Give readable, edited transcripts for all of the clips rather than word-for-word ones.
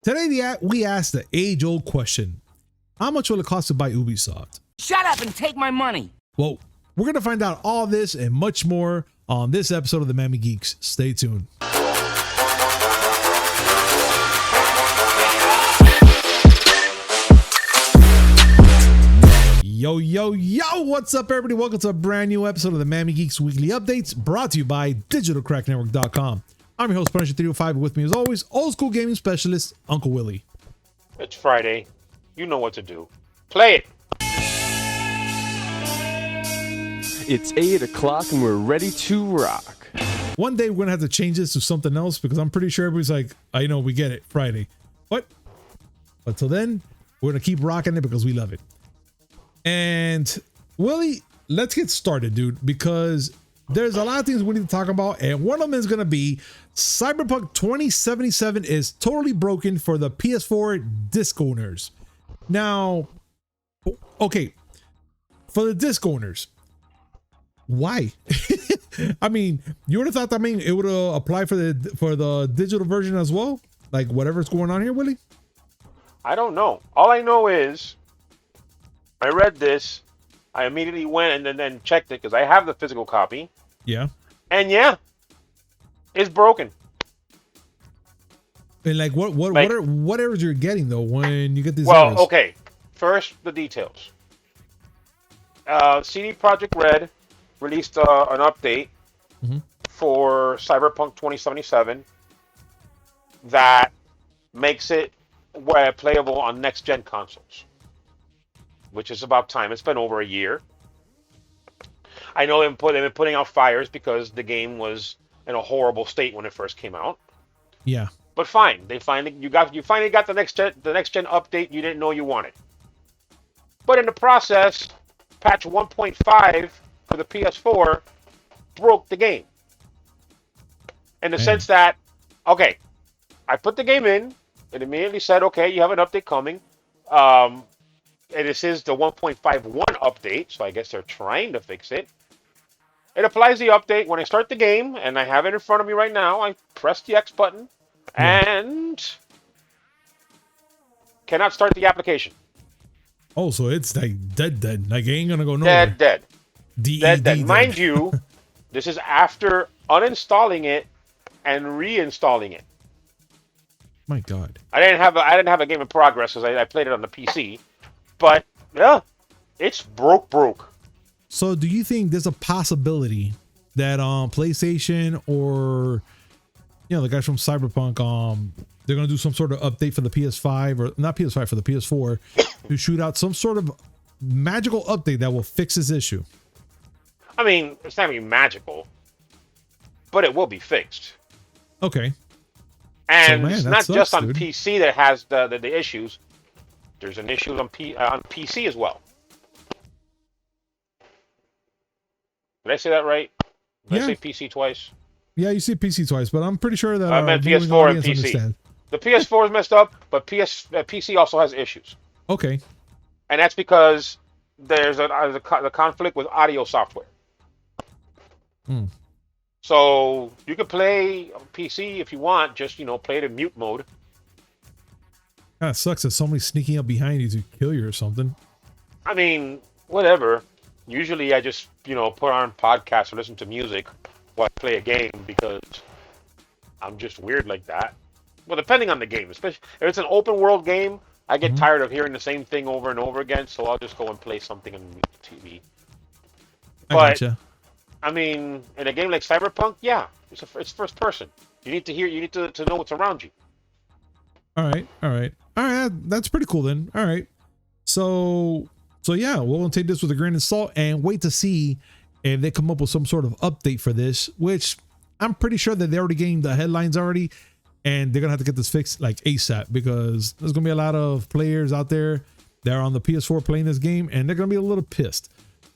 Today we asked the age-old question: how much will it cost to buy Ubisoft? Shut up and take my money. Well, we're gonna find out all this and much more on this episode of the Miami Geeks. Stay tuned. Yo, what's up, everybody? Welcome to a brand new episode of the Miami Geeks Weekly Updates, brought to you by digitalcracknetwork.com. I'm your host, Punisher 305, and with me as always, old school gaming specialist, Uncle Willie. It's Friday. You know what to do. Play it. It's 8 o'clock and we're ready to rock. One day we're gonna have to change this to something else because I'm pretty sure everybody's like, I know, we get it, Friday. But till then, we're gonna keep rocking it because we love it. And Willie, let's get started, dude, because there's a lot of things we need to talk about, and one of them is gonna be Cyberpunk 2077 is totally broken for the PS4 disc owners. Now, okay, for the disc owners, why? I mean, you would have thought that it would apply for the digital version as well, like whatever's going on here, Willie. I don't know. All I know is I read this. I immediately went and then checked it because I have the physical copy. Yeah. And yeah, it's broken. And like what errors you're getting though when you get these Well, errors? okay. First, the details. CD Projekt Red released an update for Cyberpunk 2077 that makes it playable on next-gen consoles, which is about time. It's been over a year. I know they've been putting out fires because the game was in a horrible state when it first came out. Yeah. But fine, you finally got the next gen update you didn't know you wanted. But in the process, patch 1.5 for the PS4 broke the game. In the sense that, okay, I put the game in, it immediately said, okay, you have an update coming. And this is the 1.51 update, so I guess they're trying to fix it. It applies the update when I start the game, and I have it in front of me right now. I press the X button, and cannot start the application. Oh, so it's like dead. Like it ain't gonna go nowhere. Dead. Dead. Mind you, this is after uninstalling it and reinstalling it. My God. I didn't have a game in progress because I played it on the PC. But yeah, it's broke. So do you think there's a possibility that PlayStation or the guys from Cyberpunk they're gonna do some sort of update for the PS5 or not PS5 for the PS4 to shoot out some sort of magical update that will fix this issue? I mean, it's not gonna be magical, but it will be fixed. Okay. And So, man, it's that not sucks, just on dude. PC that has the issues. There's an issue on PC as well. Did I say that right? Did I say PC twice? Yeah, you see PC twice, but I'm pretty sure that I meant viewing PS4 and audience PC. understand. The PS4 is messed up, but PC also has issues. Okay. And that's because there's the conflict with audio software. So you can play PC if you want, just play it in mute mode. Kind of sucks that somebody's sneaking up behind you to kill you or something. I mean, whatever. Usually I just, put on podcasts or listen to music while I play a game because I'm just weird like that. Well, depending on the game, especially if it's an open world game, I get tired of hearing the same thing over and over again, so I'll just go and play something on TV. I gotcha. I mean, in a game like Cyberpunk, yeah, it's first person. You need to know what's around you. All right. That's pretty cool then. All right. So yeah, we'll take this with a grain of salt and wait to see if they come up with some sort of update for this, which I'm pretty sure that they're already getting the headlines already, and they're gonna have to get this fixed like ASAP because there's gonna be a lot of players out there that are on the PS4 playing this game, and they're gonna be a little pissed.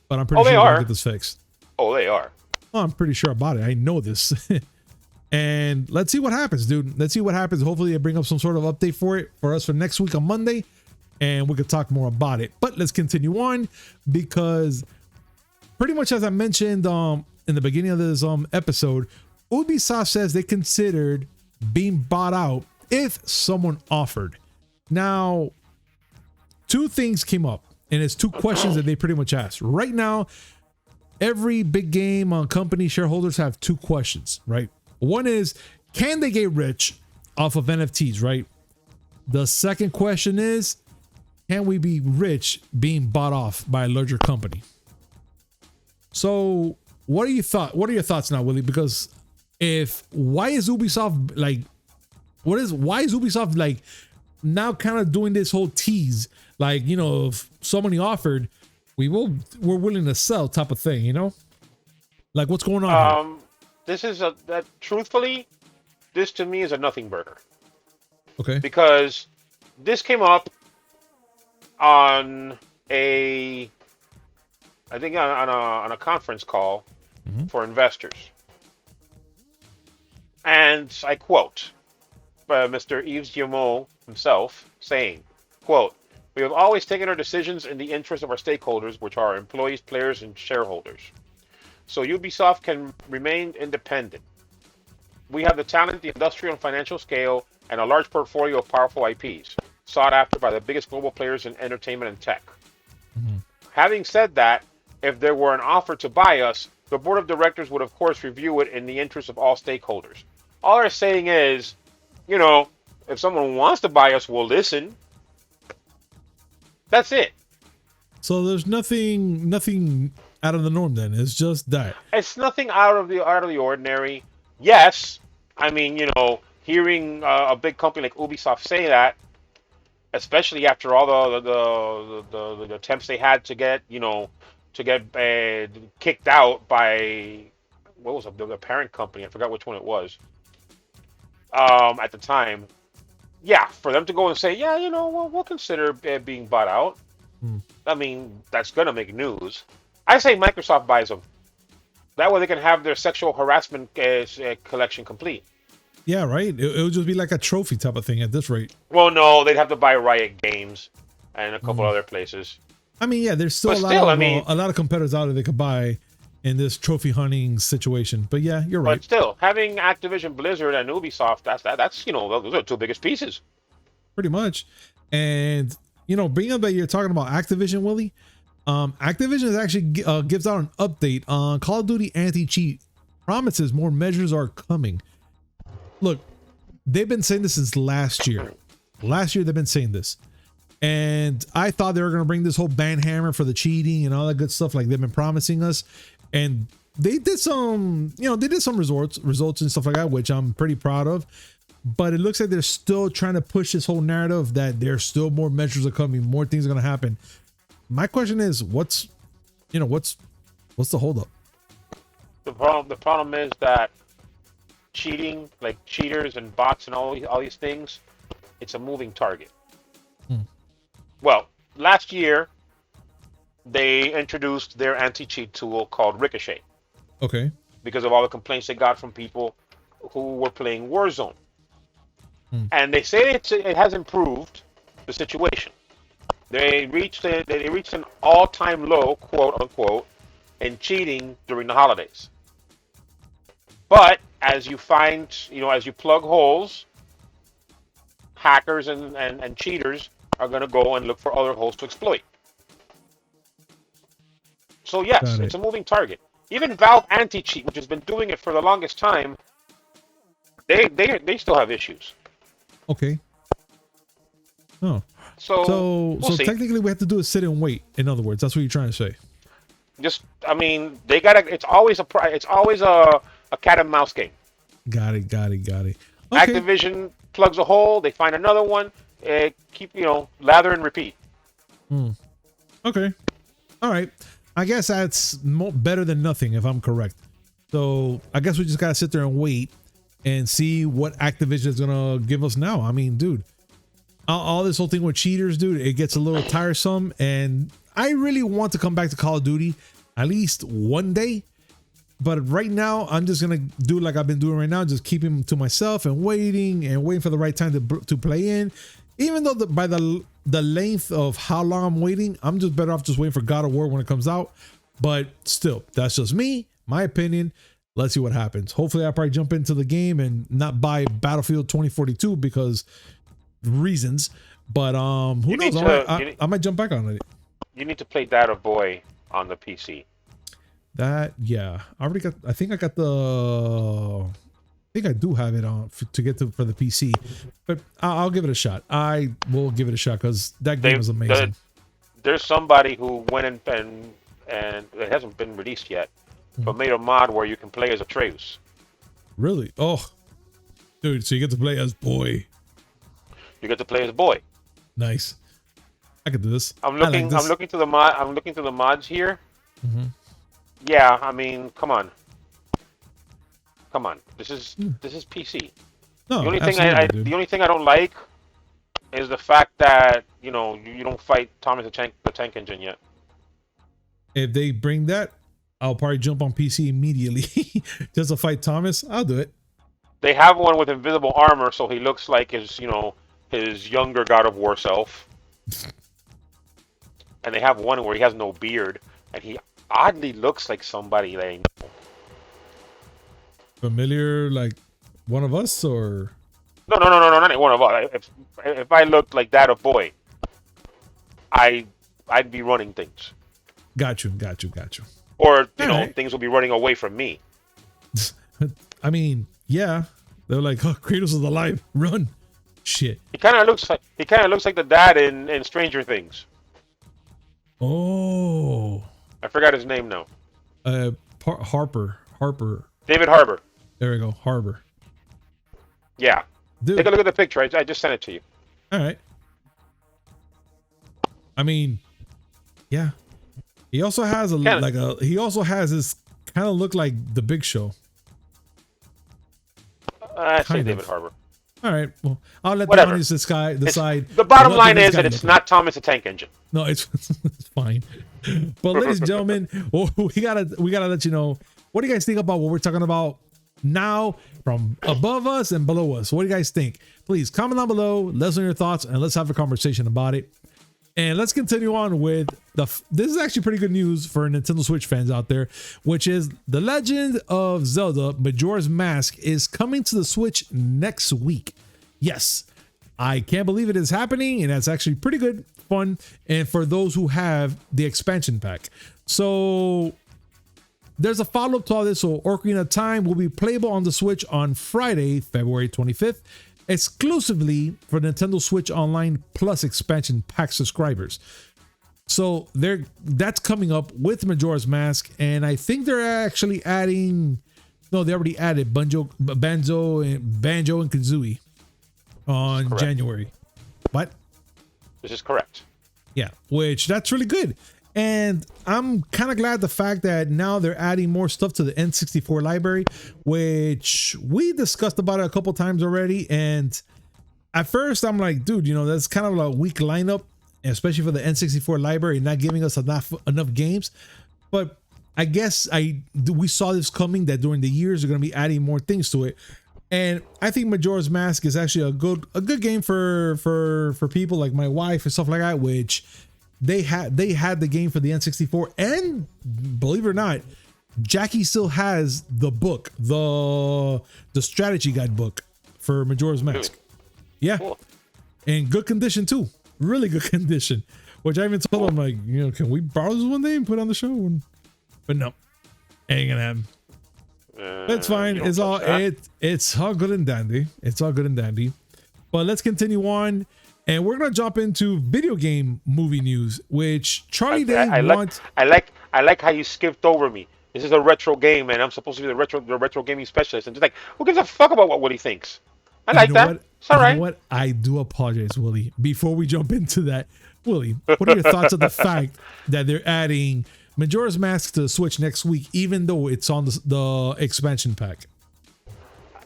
But I'm pretty sure they're gonna get this fixed. Oh, they are. Well, I'm pretty sure about it. I know this. And let's see what happens, dude. Let's see what happens. Hopefully they bring up some sort of update for us for next week on Monday, and we could talk more about it. But let's continue on because pretty much as I mentioned in the beginning of this episode, Ubisoft says they considered being bought out if someone offered. Now, two things came up, and it's two questions that they pretty much asked. Right now, every big game company shareholders have two questions, right? One is, can they get rich off of NFTs, right? The second question is, can we be rich being bought off by a larger company? So what are your thoughts now, Willie? Because why is Ubisoft like now kind of doing this whole tease? Like, you know, if somebody offered, we're willing to sell type of thing, you know? Like, what's going on here? Truthfully, this to me is a nothing burger. Okay. Because this came up on a conference call for investors. And I quote Mr. Yves Guillemot himself saying, quote, "We have always taken our decisions in the interest of our stakeholders, which are employees, players, and shareholders. So Ubisoft can remain independent. We have the talent, the industrial and financial scale, and a large portfolio of powerful IPs, sought after by the biggest global players in entertainment and tech. Having said that, if there were an offer to buy us, the board of directors would of course review it in the interest of all stakeholders." All they're saying is, you know, if someone wants to buy us, we'll listen. That's it. So there's nothing out of the norm then. It's just that. It's nothing out of the ordinary. Yes, I mean, you know, hearing a big company like Ubisoft say that, especially after all the attempts they had to get kicked out by, what was the parent company? I forgot which one it was. At the time, yeah, for them to go and say, yeah, you know, we'll consider being bought out. I mean, that's gonna make news. I say Microsoft buys them. That way they can have their sexual harassment collection complete. Yeah, right. It would just be like a trophy type of thing at this rate. Well, no, they'd have to buy Riot Games and a couple other places. I mean, yeah, there's still a lot of competitors out there they could buy in this trophy hunting situation. But yeah, you're right. But still, having Activision, Blizzard, and Ubisoft, that's you know, those are the two biggest pieces. Pretty much. And, you know, being up that you're talking about Activision, Willie, Activision is actually gives out an update on Call of Duty anti-cheat. Promises more measures are coming. Look, they've been saying this since last year. Last year they've been saying this. And I thought they were going to bring this whole ban hammer for the cheating and all that good stuff like they've been promising us. And they did some, you know, they did some results and stuff like that, which I'm pretty proud of. But it looks like they're still trying to push this whole narrative that there's still more measures are coming, more things are going to happen. My question is, what's the holdup? The problem is that cheating, like cheaters and bots and all these things, it's a moving target. Well, last year they introduced their anti-cheat tool called Ricochet. Okay. Because of all the complaints they got from people who were playing Warzone. And they say it has improved the situation. They reached an all-time low, quote unquote, in cheating during the holidays. But as you find, you know, as you plug holes, hackers and cheaters are going to go and look for other holes to exploit. So yes, it's a moving target. Even Valve anti-cheat, which has been doing it for the longest time, they still have issues. Okay. Oh. So technically we have to do is sit and wait. In other words, that's what you're trying to say. Just, I mean, they gotta. It's always a cat and mouse game. Got it. Okay. Activision plugs a hole, they find another one, keep, you know, lather and repeat. Okay. All right. I guess that's better than nothing if I'm correct. So I guess we just gotta sit there and wait and see what Activision is gonna give us now. I mean, dude, all this whole thing with cheaters, dude, it gets a little tiresome, and I really want to come back to Call of Duty at least one day. But right now, I'm just gonna do like I've been doing right now, just keeping to myself and waiting for the right time to play in. Even though by the length of how long I'm waiting, I'm just better off just waiting for God of War when it comes out. But still, that's just me, my opinion. let's see what happens. Hopefully, I'll probably jump into the game and not buy Battlefield 2042 because reasons. But who knows? I might jump back on it. You need to play Data Boy on the PC. That, yeah, I already got. I think I got the. I think I do have it on to get to for the PC, but I'll give it a shot. I will give it a shot because that game was amazing. There's somebody who went and it hasn't been released yet, but made a mod where you can play as Atreus. Really? Oh, dude! So you get to play as boy. You get to play as boy. Nice. I could do this. I'm looking. I'm looking to the mod. I'm looking to the mods here. Yeah, I mean, come on. Come on. This is PC. No, the only thing I don't like is the fact that you don't fight Thomas the Tank Engine yet. If they bring that, I'll probably jump on PC immediately just to fight Thomas. I'll do it. They have one with invisible armor, so he looks like his younger God of War self. And they have one where he has no beard, and he oddly looks like somebody they know. Familiar, like one of us, or no, not one of us. If I looked like that, boy, I'd be running things. Got you. Or things will be running away from me. I mean, yeah, they're like, oh, Kratos is alive, run, shit. He kind of looks like the dad in Stranger Things. Oh, I forgot his name now. Harper. David Harbour. There we go, Harbour. Yeah. Dude. Take a look at the picture. I just sent it to you. All right. I mean, yeah. He also has he also has this kind of look like the Big Show. I say David Harbour. All right. Well, I'll let Whatever. the audience decide. The bottom line is that it's not Thomas the Tank Engine. No, it's fine. But ladies and gentlemen, we gotta let you know, what do you guys think about what we're talking about now from above us and below us? What do you guys think? Please comment down below, let us know your thoughts, and let's have a conversation about it. And let's continue on with this is actually pretty good news for Nintendo Switch fans out there, which is The Legend of Zelda Majora's Mask is coming to the Switch next week. Yes, I can't believe it is happening, and that's actually pretty good fun. And for those who have the expansion pack, so there's a follow-up to all this. So Ocarina of Time will be playable on the Switch on Friday, February 25th. Exclusively for Nintendo Switch Online Plus expansion pack subscribers. So that's coming up with Majora's Mask, and I think they're actually adding. No, they already added Banjo and Kazooie on January. What? This is correct. Yeah, which that's really good. And I'm kind of glad the fact that now they're adding more stuff to the N64 library, which we discussed about it a couple times already. And at first I'm like, dude, that's kind of a weak lineup, especially for the N64 library, not giving us enough games. But I guess we saw this coming, that during the years they're going to be adding more things to it. And I think Majora's Mask is actually a good game for people like my wife and stuff like that, which they had the game for the N64, and believe it or not, Jackie still has the book, the strategy guide book for Majora's Mask. Yeah, cool. In good condition too, really good condition. Which I even told him, like, can we borrow this one day and put it on the show? But no, ain't gonna happen. It's fine. It's all good and dandy. It's all good and dandy. But let's continue on. And we're gonna jump into video game movie news, which Charlie Day wants. I like how you skipped over me. This is a retro game, and I'm supposed to be the retro gaming specialist. And just like, who gives a fuck about what Willie thinks? I like that. It's all right. You know what? I do apologize, Willie. Before we jump into that, Willie, what are your thoughts on the fact that they're adding Majora's Mask to the Switch next week, even though it's on the expansion pack?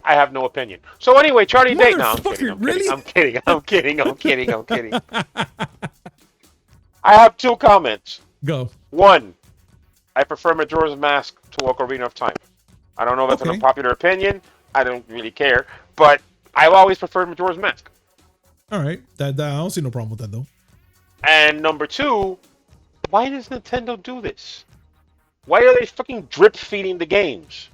I have no opinion. So anyway, Charlie Day. No, I'm kidding. I'm kidding. I have two comments. Go. One, I prefer Majora's Mask to Ocarina of Time. I don't know if that's an unpopular opinion. I don't really care, but I've always preferred Majora's Mask. All right, that I don't see no problem with that though. And number two, why does Nintendo do this? Why are they fucking drip feeding the games?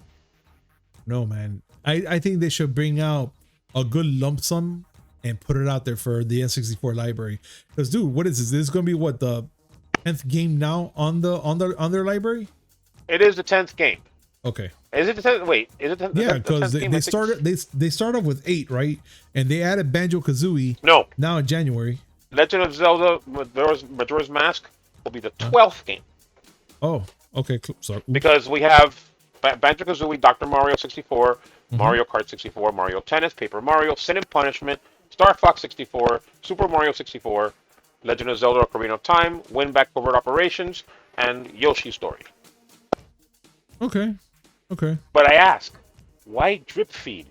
No, man. I think they should bring out a good lump sum and put it out there for the N64 library. Because, dude, what is this? This is going to be what, the 10th game now on their library? It is the 10th game. Okay. Is it the 10th? Wait, is it the 10th? Yeah, because they start off with 8, right? And they added Banjo-Kazooie. No. Now in January. Legend of Zelda Majora's Mask will be the 12th game. Oh, okay. Sorry. Because we have Banjo-Kazooie, Dr. Mario 64, Mario Kart 64, Mario Tennis, Paper Mario, Sin and Punishment, Star Fox 64, Super Mario 64, Legend of Zelda Ocarina of Time, Win Back Covert Operations, and Yoshi's Story. Okay. But I ask, why drip feed?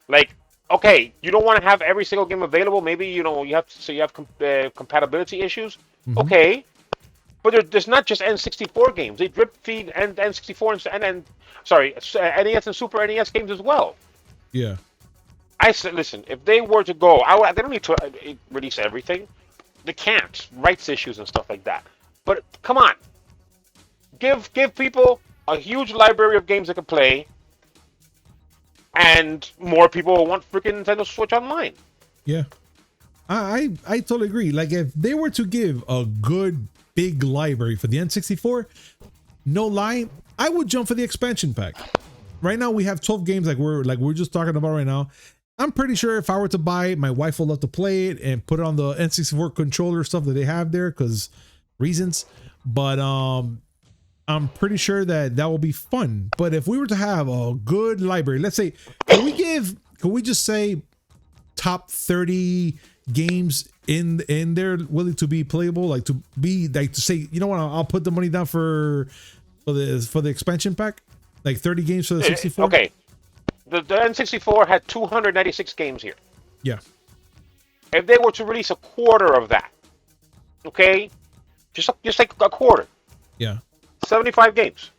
Like, okay, you don't want to have every single game available. Maybe you have compatibility issues. Okay, but there's not just N64 games. They drip feed and N64 and NES and Super NES games as well. Yeah. I said, listen, if they were to go, they don't need to release everything. They can't. Rights issues and stuff like that. But come on, give people a huge library of games they can play, and more people will want freaking Nintendo Switch Online. Yeah. I totally agree. Like, if they were to give a good big library for the N64, no lie, I would jump for the expansion pack. Right now we have 12 games like we're just talking about right now. I'm pretty sure if I were to buy it, my wife will love to play it and put it on the N64 controller stuff that they have there because reasons. But I'm pretty sure that will be fun. But if we were to have a good library, let's say, can we just say top 30 games in there willing to be playable, like to say, you know what, I'll put the money down for the expansion pack, like 30 games for the 64. Okay, the N64 had 296 games here. Yeah. If they were to release a quarter of that, okay, just like a quarter. Yeah. 75 games.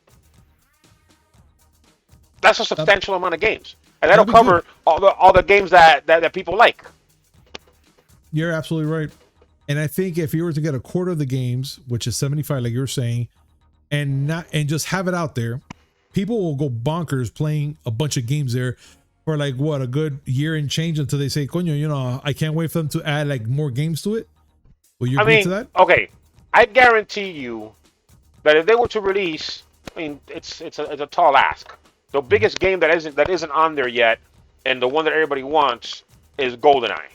That's a substantial amount of games, and that'll cover all the games that people like. You're absolutely right. And I think if you were to get a quarter of the games, which is 75, like you're saying, and just have it out there, people will go bonkers playing a bunch of games there for like what, a good year and change until they say, coño, I can't wait for them to add like more games to it. Will you agree to that? Okay, I guarantee you that if they were to release, it's a tall ask. The biggest game that isn't on there yet, and the one that everybody wants, is GoldenEye.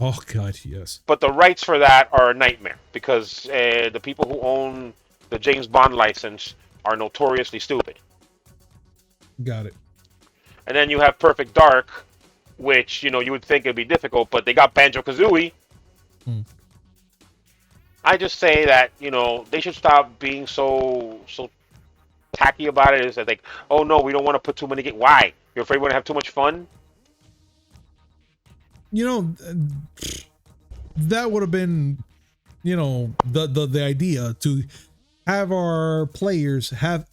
Oh God, yes. But the rights for that are a nightmare because the people who own the James Bond license are notoriously stupid. Got it. And then you have Perfect Dark, which you would think it'd be difficult, but they got Banjo-Kazooie. I just say that they should stop being so tacky about it. Is that like, oh no, we don't want to put too many games. Why? You're afraid we're gonna have too much fun? That would have been, the idea to have our players have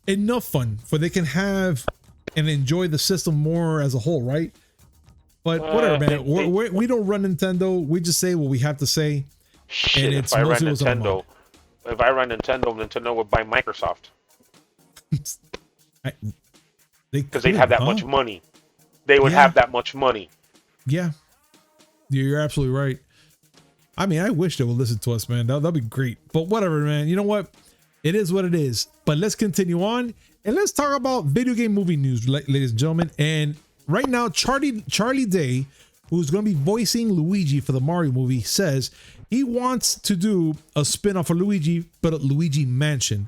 enough fun for they can have and enjoy the system more as a whole, right? But whatever, man. We don't run Nintendo. We just say what we have to say. Shit, if I run Nintendo, Nintendo would buy Microsoft. Because they'd have that much money. They would have that much money. Yeah. You're absolutely right. I mean, I wish they would listen to us, man. That'd be great. But whatever, man. You know what? It is what it is. But let's continue on and let's talk about video game movie news, ladies and gentlemen. And right now, Charlie Day, who's going to be voicing Luigi for the Mario movie, says he wants to do a spin-off of Luigi, but a Luigi Mansion.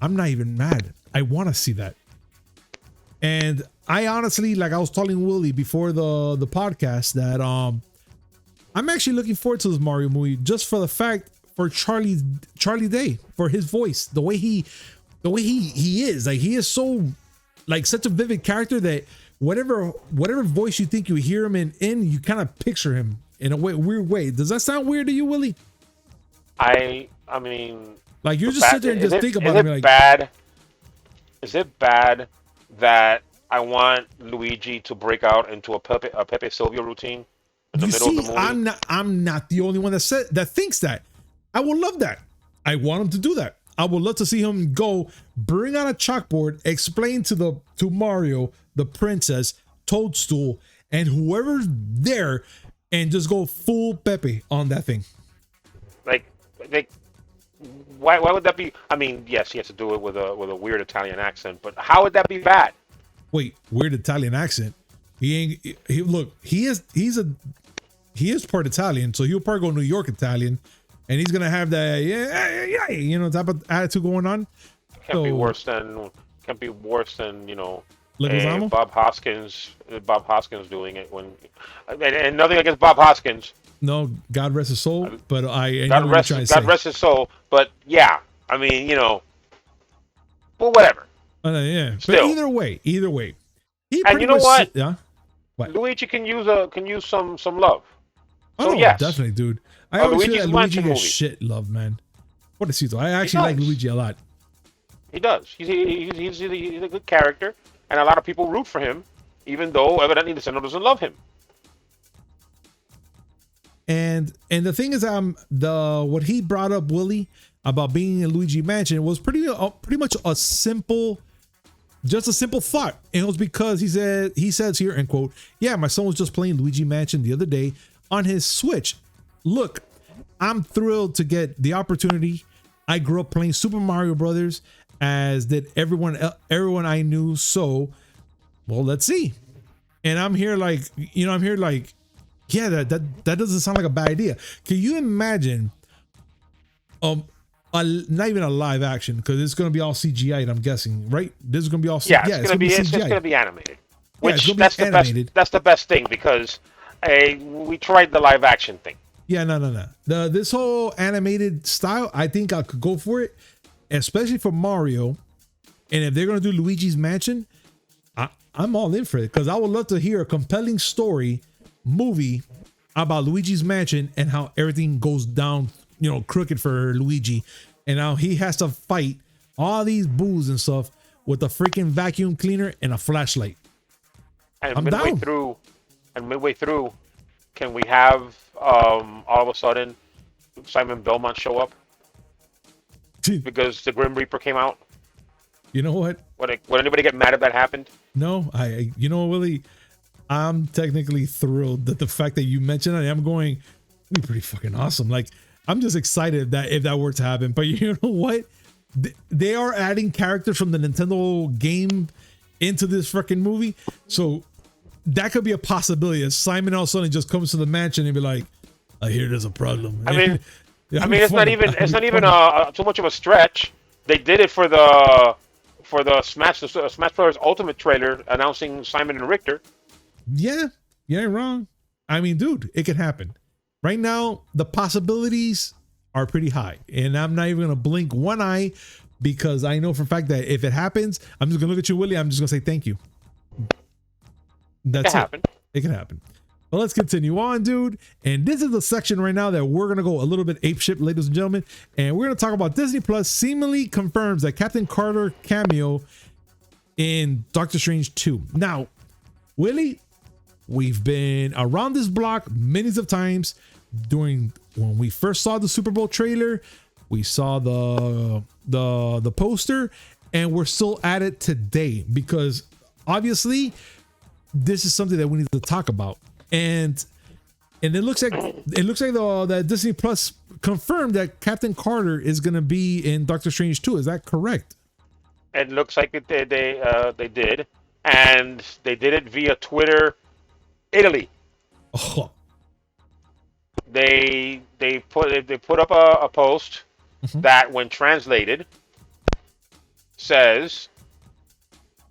I'm not even mad. I want to see that. And I honestly, like I was telling Willie before the podcast, that I'm actually looking forward to this Mario movie just for the fact for Charlie Day, for his voice, the way he is. Like, he is so like such a vivid character that whatever voice you think you hear him in you kind of picture him in a weird way. Does that sound weird to you, Willie? I mean, like, you just sit there and just think about it. Like, is it bad that I want Luigi to break out into a Pepe Silvio routine in the middle of the movie? I'm not the only one that thinks that. I would love that. I want him to do that. I would love to see him go bring out a chalkboard, explain to Mario, the princess, Toadstool, and whoever's there, and just go full Pepe on that thing. Like, why would that be? I mean, yes, he has to do it with a weird Italian accent, but how would that be bad? Wait, weird Italian accent? He is part Italian, so he'll probably go New York Italian, and he's gonna have that type of attitude going on. Can't be worse than Leguizamo? Bob Hoskins doing it when, and nothing against Bob Hoskins. No, God rest his soul, but God rest his soul. But yeah, I mean, well, whatever. Yeah, Still. but either way, he and you know what? Yeah, what? Luigi can use some love. Oh, So yes, definitely, dude. I always feel Luigi's that Mansion Luigi gets movie. shit love, man. What is he though? I actually like Luigi a lot. He does. He's a good character, and a lot of people root for him, even though evidently Nintendo doesn't love him. And the thing is, what he brought up, Willie, about being in Luigi Mansion was pretty much a simple thought, and it was because he says here, end quote, yeah, my son was just playing Luigi Mansion the other day on his Switch. Look, I'm thrilled to get the opportunity. I grew up playing Super Mario Brothers, as did everyone I knew. So, well, let's see. And I'm here like, yeah, that doesn't sound like a bad idea. Can you imagine, not even a live action, because it's going to be all CGI, I'm guessing, right? This is going to be all CGI. Yeah, it's going to be animated. Which that's the best thing, because we tried the live action thing. Yeah, no. This whole animated style, I think I could go for it, especially for Mario. And if they're going to do Luigi's Mansion, I'm all in for it, because I would love to hear a compelling story movie about Luigi's Mansion and how everything goes down, crooked for Luigi, and how he has to fight all these boos and stuff with a freaking vacuum cleaner and a flashlight. And midway through, can we have all of a sudden Simon Belmont show up because the Grim Reaper came out? You know what? Would anybody get mad if that happened? No, Willie, I'm technically thrilled that the fact that you mentioned it, I'm going, it'd be pretty fucking awesome. Like, I'm just excited that if that were to happen. But you know what? They are adding characters from the Nintendo game into this freaking movie. So that could be a possibility. If Simon all of a sudden just comes to the mansion and be like, I hear there's a problem. I mean, it's not even too much of a stretch. They did it for the Smash Bros. Ultimate trailer announcing Simon and Richter. Yeah, you ain't wrong. I mean, dude, it could happen. Right now, the possibilities are pretty high, and I'm not even gonna blink one eye, because I know for a fact that if it happens, I'm just gonna look at you, Willie. I'm just gonna say thank you. That's it. It can happen. But let's continue on, dude. And this is the section right now that we're gonna go a little bit apeshit, ladies and gentlemen, and we're gonna talk about Disney Plus seemingly confirms that Captain Carter cameo in Doctor Strange 2. Now, Willie, we've been around this block many of times. When we first saw the Super Bowl trailer, we saw the poster, and we're still at it today, because obviously this is something that we need to talk about. And it looks like the Disney Plus confirmed that Captain Carter is going to be in Doctor Strange 2. Is that correct? It looks like they did, and they did it via Twitter, Italy. Oh. They put up a post that, when translated, says,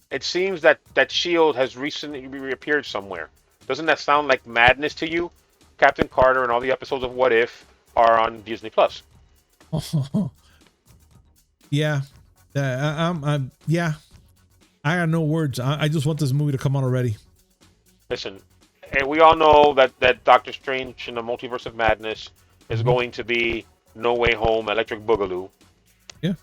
it seems that S.H.I.E.L.D. has recently reappeared somewhere. Doesn't that sound like madness to you? Captain Carter and all the episodes of What If are on Disney Plus. Yeah. Yeah. I got no words. I just want this movie to come out already. Listen, and we all know that Doctor Strange in the Multiverse of Madness is going to be No Way Home, Electric Boogaloo. Yeah.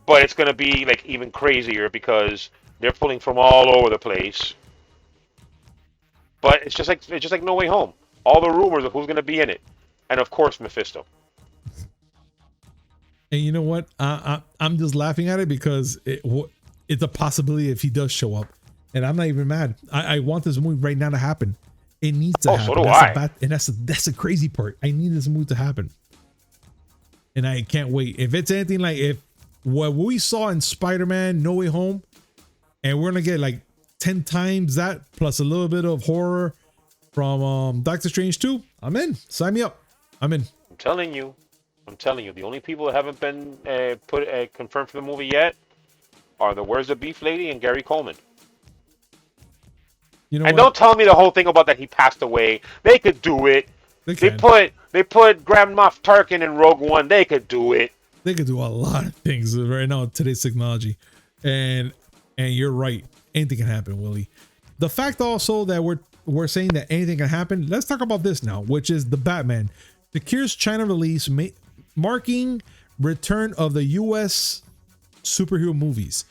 But it's going to be like even crazier, because they're pulling from all over the place. But it's just like No Way Home. All the rumors of who's going to be in it, and of course Mephisto. And you know what? I'm just laughing at it because it's a possibility if he does show up, and I'm not even mad. I want this movie right now to happen. It needs to happen. So do I. And that's the crazy part. I need this movie to happen, and I can't wait. If it's anything like if what we saw in Spider-Man No Way Home, and we're gonna get like 10 times that plus a little bit of horror from Doctor Strange 2, I'm in. Sign me up. I'm in. I'm telling you. The only people that haven't been confirmed for the movie yet are the Where's the Beef Lady and Gary Coleman. You know and what? don't tell me the whole thing about that he passed away. They could do it. They put Grand Moff Tarkin in Rogue One. They could do it. They could do a lot of things right now with today's technology, and you're right. Anything can happen, Willie. The fact also that we're saying that anything can happen. Let's talk about this now, which is the Batman secures China release, marking return of the U.S. superhero movies.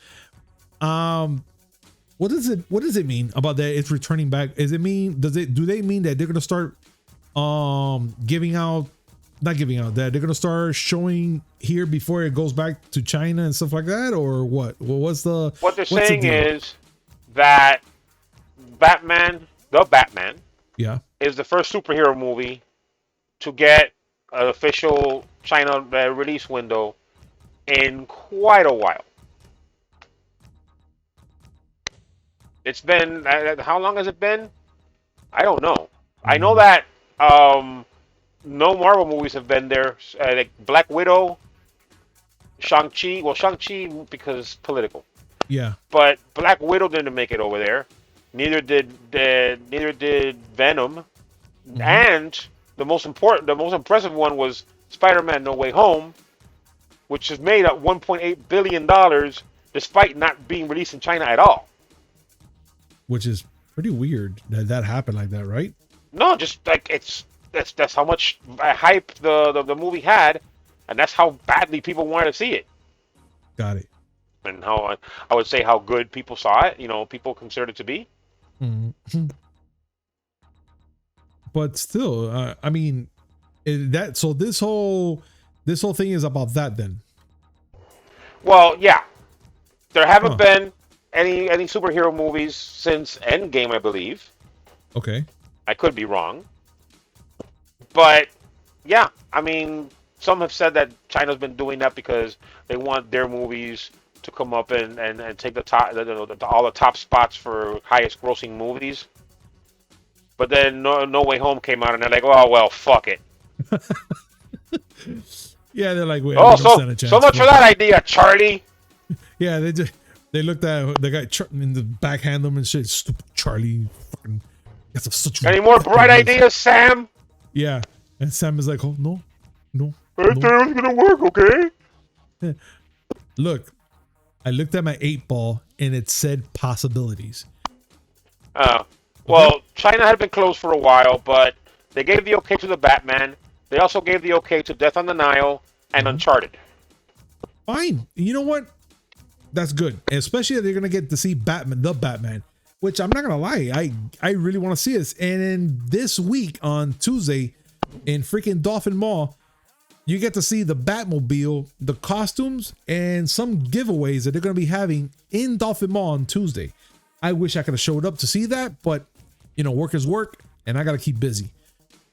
What does it mean about that? It's returning back. Do they mean that they're gonna start giving out that they're gonna start showing here before it goes back to China and stuff like that, or what? What they're saying is that the Batman, yeah, is the first superhero movie to get an official China release window in quite a while. It's been how long has it been? I don't know. I know that no Marvel movies have been there. Like Black Widow, Shang-Chi. Well, Shang-Chi because political. Yeah. But Black Widow didn't make it over there. Neither did Venom. Mm-hmm. And the most impressive one was Spider-Man: No Way Home, which has made at $1.8 billion despite not being released in China at all. Which is pretty weird that happened like that, right? No, just like that's how much hype the movie had, and that's how badly people wanted to see it. Got it. And how I would say how good people saw it. You know, people considered it to be. Mm-hmm. But still, I mean, this whole thing is about that then. Well, yeah, there haven't been any superhero movies since Endgame, I believe. Okay. I could be wrong. But yeah, I mean, some have said that China's been doing that because they want their movies to come up and take the top, all the top spots for highest grossing movies. But then No Way Home came out and they're like, oh well, fuck it. Yeah, they're like, wait, so much for that idea, Charlie. Yeah, they looked at the guy in the backhand them and shit. Stupid Charlie, fucking. That's such. Any more bright ideas, Sam? Yeah, and Sam is like, oh no. I thought it was gonna work, okay? Yeah. Look, I looked at my 8-ball and it said possibilities. Well, China had been closed for a while, but they gave the okay to the Batman. They also gave the okay to Death on the Nile and Uncharted. Fine. You know what? That's good. And especially that they're going to get to see the Batman, which I'm not going to lie. I really want to see this. And in this week on Tuesday in freaking Dolphin Mall, you get to see the Batmobile, the costumes, and some giveaways that they're going to be having in Dolphin Mall on Tuesday. I wish I could have showed up to see that, but you know, work is work and I got to keep busy.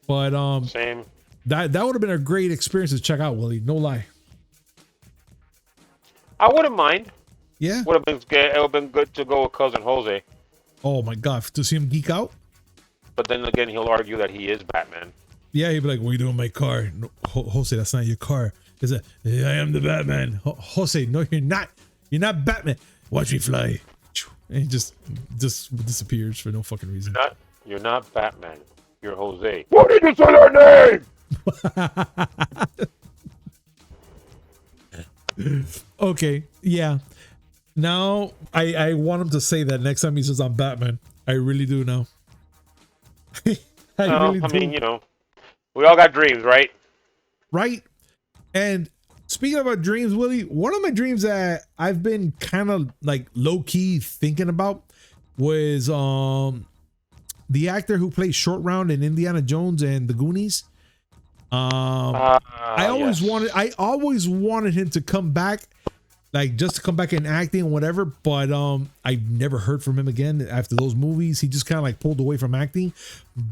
But same. That would have been a great experience to check out, Willie. No lie. I wouldn't mind. Yeah. Would have been good. It would have been good to go with Cousin Jose. Oh my God, to see him geek out. But then again, he'll argue that he is Batman. Yeah, he'd be like, "What are you doing in my car?" No, Jose, that's not your car. Is it? I am the Batman. Jose, no, you're not. You're not Batman. Watch me fly. And he just disappears for no fucking reason. You're not Batman. You're Jose. What did you say your name? Okay, yeah. Now I want him to say that next time he says I'm Batman. I really do now. I mean, you know, we all got dreams, right? Right. And speaking about dreams, Willie, one of my dreams that I've been kind of like low key thinking about was the actor who plays Short Round in Indiana Jones and the Goonies. I always wanted him to come back, like just to come back in acting and whatever, but I never heard from him again after those movies. He just kind of like pulled away from acting.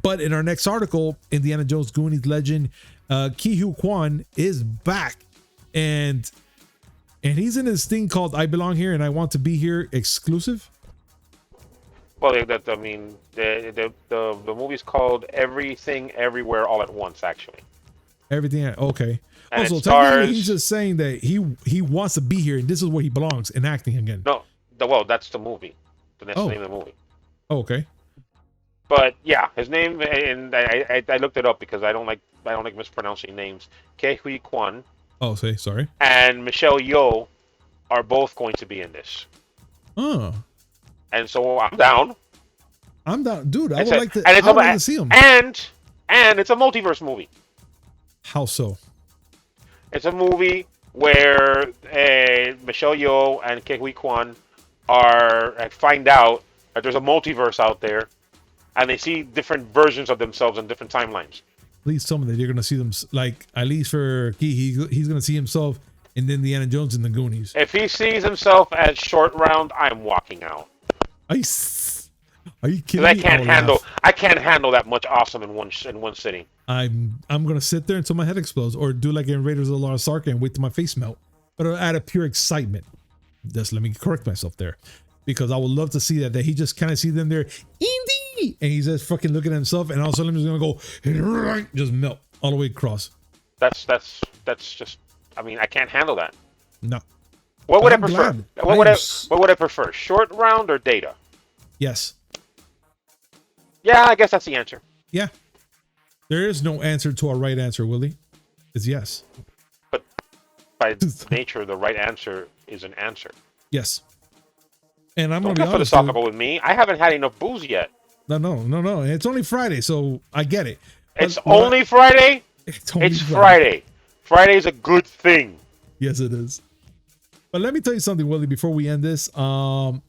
But in our next article, Indiana Jones Goonies legend Ke-Huy Quan is back, and he's in this thing called I Belong Here and I Want to Be Here exclusive. Well, the movie's called Everything Everywhere All at Once, actually. Everything, okay. And also, stars, he's just saying that he wants to be here and this is where he belongs in acting again. No, that's the movie. That's the name of the movie. Oh, okay. But yeah, his name, and I looked it up because I don't like mispronouncing names. Ke-Huy Quan. Oh, sorry. And Michelle Yeoh are both going to be in this. Oh. And so I'm down. Dude. I would like to see him. And it's a multiverse movie. How so? It's a movie where Michelle Yeoh and Ke-Huy Quan find out that there's a multiverse out there, and they see different versions of themselves in different timelines. Please tell me that you're going to see them, like, at least for Key, he's going to see himself in Indiana Jones and the Goonies. If he sees himself as Short Round, I'm walking out. Are you kidding me? I can't handle that much awesome in one sitting. I'm gonna sit there until my head explodes, or do like in Raiders of the Lost Ark and wait till my face melt. But out of pure excitement, just let me correct myself there, because I would love to see that he just kind of see them there, Indy, and he's just fucking looking at himself, and all of a sudden he's gonna go just melt all the way across. That's just. I mean, I can't handle that. No. What would I prefer? What would I prefer? Short Round or Data? Yes. Yeah, I guess that's the answer. Yeah. There is no answer to a right answer, Willie. It's yes. But by nature, the right answer is an answer. Yes. And I'm Don't going to be get philosophical with me. I haven't had enough booze yet. No. It's only Friday, so I get it. It's only Friday? It's Friday. Friday's a good thing. Yes, it is. But let me tell you something, Willie, before we end this. For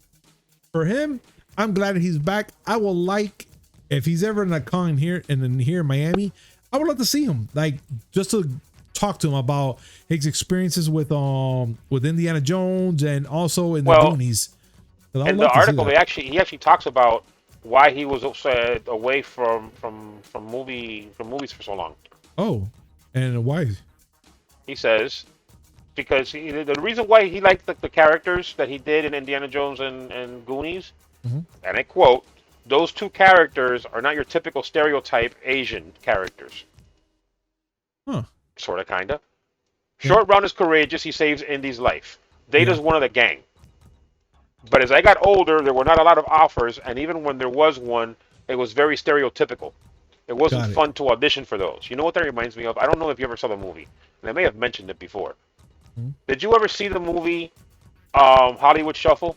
him, I'm glad that he's back. I will like, if he's ever in a con here in Miami, I would love to see him, like, just to talk to him about his experiences with Indiana Jones and also in the Goonies. In the article, he actually talks about why he was away from movies for so long. Oh, and why? He says because the reason why he liked the characters that he did in Indiana Jones and Goonies, and I quote, "Those two characters are not your typical stereotype Asian characters." Huh. Sort of, kind of. Short Round is courageous. He saves Indy's life. Data's one of the gang. But as I got older, there were not a lot of offers, and even when there was one, it was very stereotypical. It wasn't fun to audition for those. You know what that reminds me of? I don't know if you ever saw the movie, and I may have mentioned it before. Did you ever see the movie Hollywood Shuffle?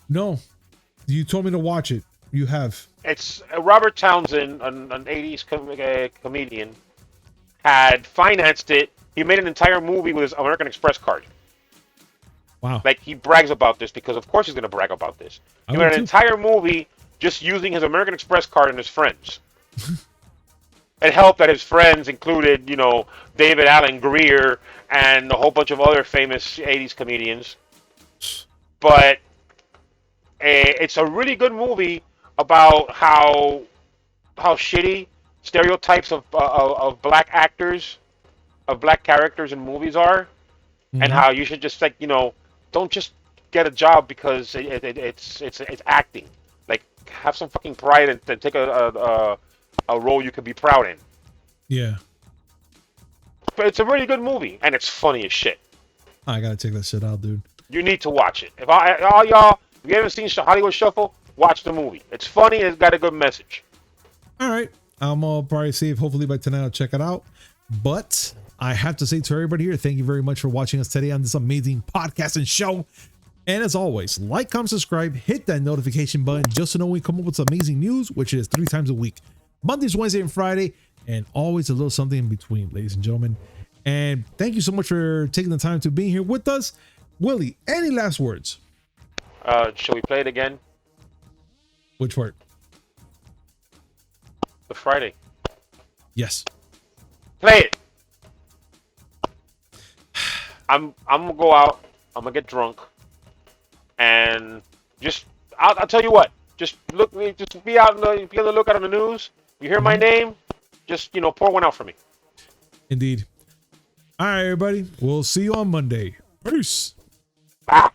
No. You told me to watch it. You have. It's Robert Townsend, an 80s comedian, had financed it. He made an entire movie with his American Express card. Wow. Like, he brags about this because, of course, he's going to brag about this. He made an entire movie just using his American Express card and his friends. It helped that his friends included, David Alan Grier and a whole bunch of other famous 80s comedians. But it's a really good movie about how shitty stereotypes of black actors, of black characters in movies are, and how you should just don't just get a job because it's acting. Like, have some fucking pride and take a role you could be proud in. Yeah. But it's a really good movie, and it's funny as shit. I gotta check that shit out, dude. You need to watch it. If all y'all, if you haven't seen Hollywood Shuffle, watch the movie. It's funny and it's got a good message. All right. I'm probably see if hopefully by tonight I'll check it out. But I have to say to everybody here, thank you very much for watching us today on this amazing podcast and show. And as always, like, comment, subscribe, hit that notification button just to know when we come up with some amazing news, which is 3 times a week. Mondays, Wednesday, and Friday, and always a little something in between, ladies and gentlemen. And thank you so much for taking the time to be here with us. Willie, any last words? Shall we play it again? Which part? The Friday. Yes. Play it. I'm gonna go out. I'm gonna get drunk, and I'll tell you what. Just be out. Be on the lookout on the news. You hear my name? Just pour one out for me. Indeed. All right, everybody. We'll see you on Monday. Peace. Ah.